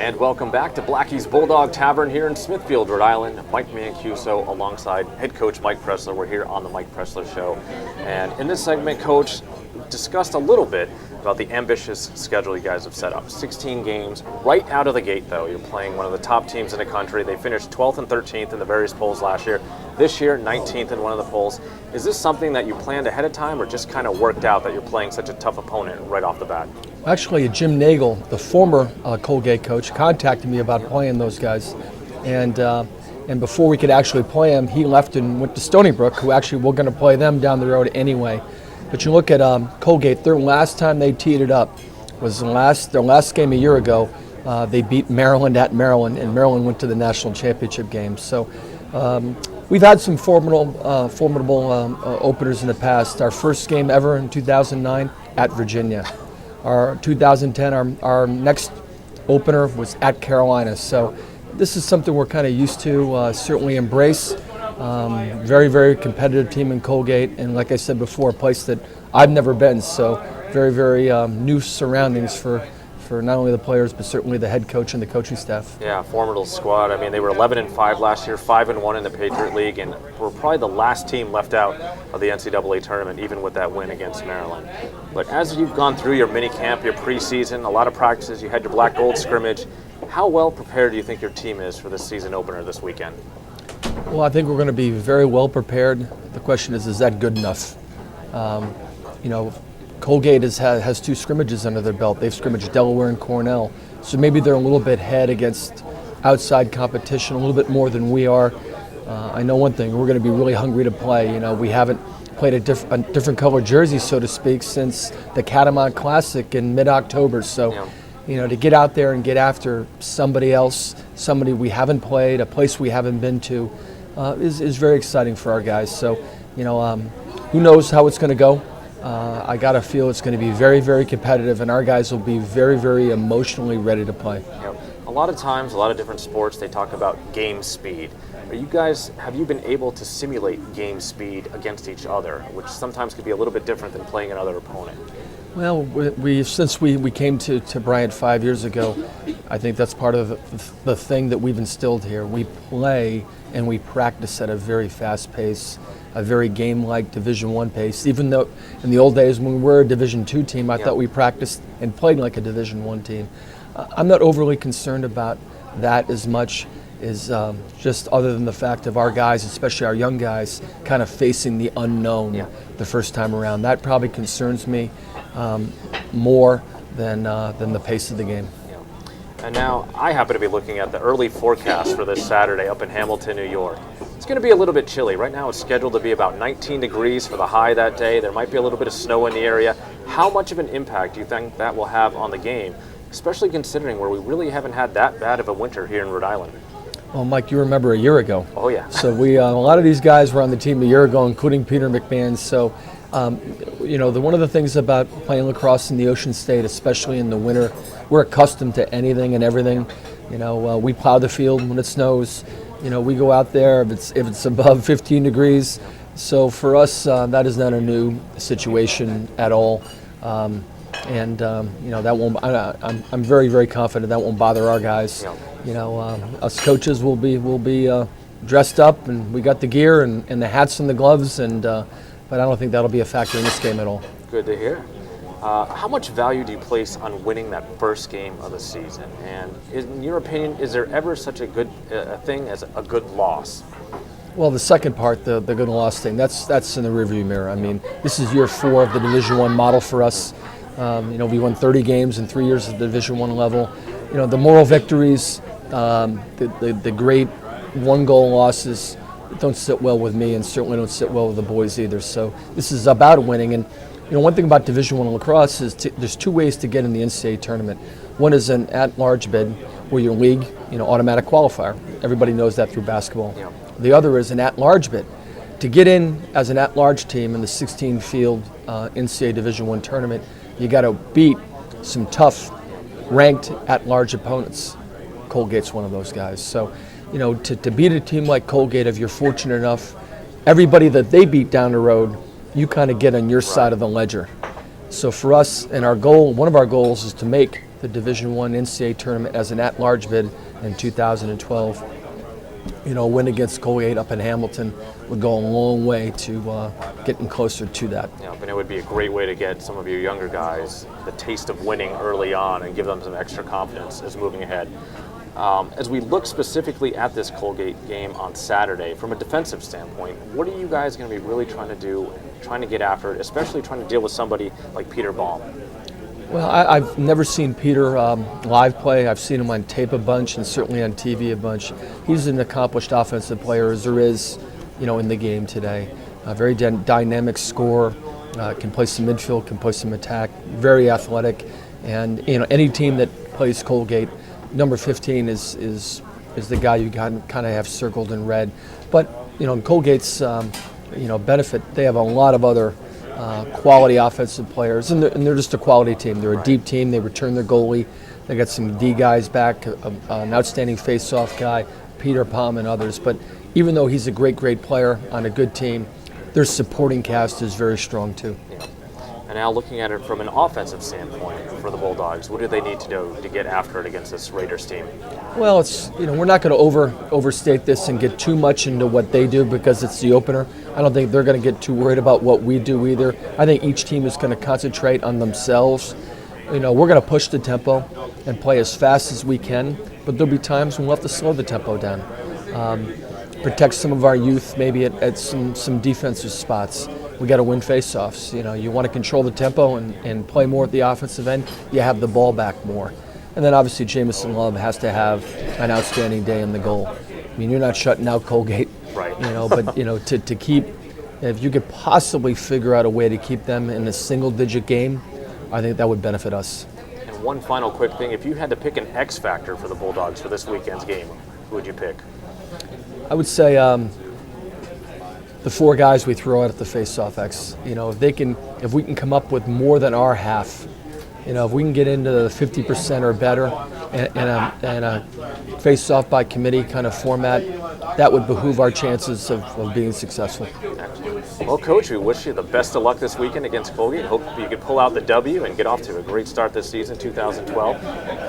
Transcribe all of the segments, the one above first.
And welcome back to Blackie's Bulldog Tavern here in Smithfield, Rhode Island. Mike Mancuso alongside head coach Mike Pressler. We're here on the Mike Pressler Show. And in this segment, Coach discussed a little bit about the ambitious schedule you guys have set up. 16 games right out of the gate, though. You're playing one of the top teams in the country. They finished 12th and 13th in the various polls last year. This year, 19th in one of the polls. Is this something that you planned ahead of time or just kind of worked out that you're playing such a tough opponent right off the bat? Actually, Jim Nagel, the former Colgate coach, contacted me about playing those guys. And before we could actually play them, he left and went to Stony Brook, who actually we're going to play them down the road anyway. But you look at Colgate, their last time they teed it up was their last game a year ago. They beat Maryland at Maryland, and Maryland went to the national championship game. So we've had some formidable openers in the past. Our first game ever in 2009 at Virginia. Our 2010, our next opener was at Carolina. So this is something we're kind of used to, certainly embrace. Very, very competitive team in Colgate, and like I said before, a place that I've never been, so very, very new surroundings for not only the players, but certainly the head coach and the coaching staff. Yeah, formidable squad. I mean, they were 11-5 last year, 5-1 in the Patriot League, and were probably the last team left out of the NCAA tournament, even with that win against Maryland. But as you've gone through your mini camp, your preseason, a lot of practices, you had your black gold scrimmage, how well prepared do you think your team is for this season opener this weekend? Well, I think we're going to be very well prepared. The question is that good enough? Colgate has two scrimmages under their belt. They've scrimmaged Delaware and Cornell. So maybe they're a little bit ahead against outside competition, a little bit more than we are. I know one thing, we're going to be really hungry to play. We haven't played a different color jersey, so to speak, since the Catamount Classic in mid-October. So, to get out there and get after somebody else, somebody we haven't played, a place we haven't been to, is very exciting for our guys. So, who knows how it's going to go? I got to feel it's going to be very, very competitive, and our guys will be very, very emotionally ready to play. Yep. A lot of times, a lot of different sports, they talk about game speed. Have you been able to simulate game speed against each other, which sometimes could be a little bit different than playing another opponent? Well, since we came to Bryant 5 years ago, I think that's part of the thing that we've instilled here. We play and we practice at a very fast pace, a very game-like Division I pace. Even though in the old days when we were a Division II team, I thought we practiced and played like a Division I team. I'm not overly concerned about that as much as just other than the fact of our guys, especially our young guys, kind of facing the unknown the first time around. That probably concerns me more than the pace of the game. And now I happen to be looking at the early forecast for this Saturday up in Hamilton, New York. It's going to be a little bit chilly. Right now it's scheduled to be about 19 degrees for the high that day. There might be a little bit of snow in the area. How much of an impact do you think that will have on the game, especially considering where we really haven't had that bad of a winter here in Rhode Island? Well, Mike, you remember a year ago. Oh, yeah. So a lot of these guys were on the team a year ago, including Peter McMahon. So, one of the things about playing lacrosse in the Ocean State, especially in the winter, we're accustomed to anything and everything. We plow the field when it snows. We go out there if it's above 15 degrees. So for us, that is not a new situation at all. That won't. I'm very, very confident that won't bother our guys. Us coaches will be dressed up, and we got the gear and the hats and the gloves, but I don't think that'll be a factor in this game at all. Good to hear. How much value do you place on winning that first game of the season? And in your opinion, is there ever such a good thing as a good loss? Well, the second part, the good loss thing, that's in the rearview mirror. I mean, this is year 4 of the Division I model for us. We won 30 games in 3 years at the Division I level. The moral victories, the great one-goal losses don't sit well with me, and certainly don't sit well with the boys either. So this is about winning. And one thing about Division I lacrosse is there's 2 ways to get in the NCAA tournament. One is an at-large bid, where your league, automatic qualifier. Everybody knows that through basketball. Yeah. The other is an at-large bid. To get in as an at-large team in the 16-field NCAA Division I tournament, you got to beat some tough, ranked at-large opponents. Colgate's one of those guys. So, to beat a team like Colgate, if you're fortunate enough, everybody that they beat down the road, you kind of get on your side of the ledger. So for us, and one of our goals is to make the Division I NCAA tournament as an at-large bid in 2012. A win against Colgate up in Hamilton would go a long way to getting closer to that. Yeah, but it would be a great way to get some of your younger guys the taste of winning early on and give them some extra confidence as moving ahead. As we look specifically at this Colgate game on Saturday, from a defensive standpoint, what are you guys going to be really trying to do, trying to get after it, especially trying to deal with somebody like Peter Baum? Well, I've never seen Peter live play. I've seen him on tape a bunch and certainly on TV a bunch. He's an accomplished offensive player as there is, in the game today. A very dynamic scorer, can play some midfield, can play some attack, very athletic. And, any team that plays Colgate, number 15 is the guy you kind of have circled in red. But, in Colgate's, benefit, they have a lot of other quality offensive players, and they're just a quality team. They're a deep team. They return their goalie. They got some D guys back, an outstanding face-off guy, Peter Palm and others. But even though he's a great player on a good team, their supporting cast is very strong too. Yeah. And now looking at it from an offensive standpoint for the Bulldogs, what do they need to do to get after it against this Raiders team? Well, it's we're not going to overstate this and get too much into what they do because it's the opener. I don't think they're going to get too worried about what we do either. I think each team is going to concentrate on themselves. We're going to push the tempo and play as fast as we can, but there'll be times when we'll have to slow the tempo down. Protect some of our youth maybe at some defensive spots. We got to win face-offs. You want to control the tempo and play more at the offensive end. You have the ball back more. And then obviously Jamison Love has to have an outstanding day in the goal. I mean, you're not shutting out Colgate. Right. But to keep, if you could possibly figure out a way to keep them in a single-digit game, I think that would benefit us. And one final quick thing, if you had to pick an X factor for the Bulldogs for this weekend's game, who would you pick? I would say the four guys we throw out at the face-off X. If we can come up with more than our half, if we can get into the 50% or better and a face-off by committee kind of format, that would behoove our chances of being successful. Well, Coach, we wish you the best of luck this weekend against Colgate. Hope you can pull out the W and get off to a great start this season, 2012.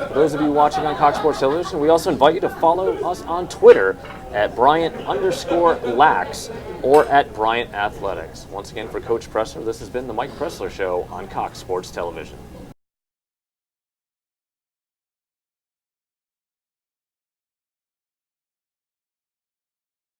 For those of you watching on Cox Sports Television, we also invite you to follow us on Twitter at Bryant_Lax or at Bryant Athletics. Once again, for Coach Pressler, this has been the Mike Pressler Show on Cox Sports Television.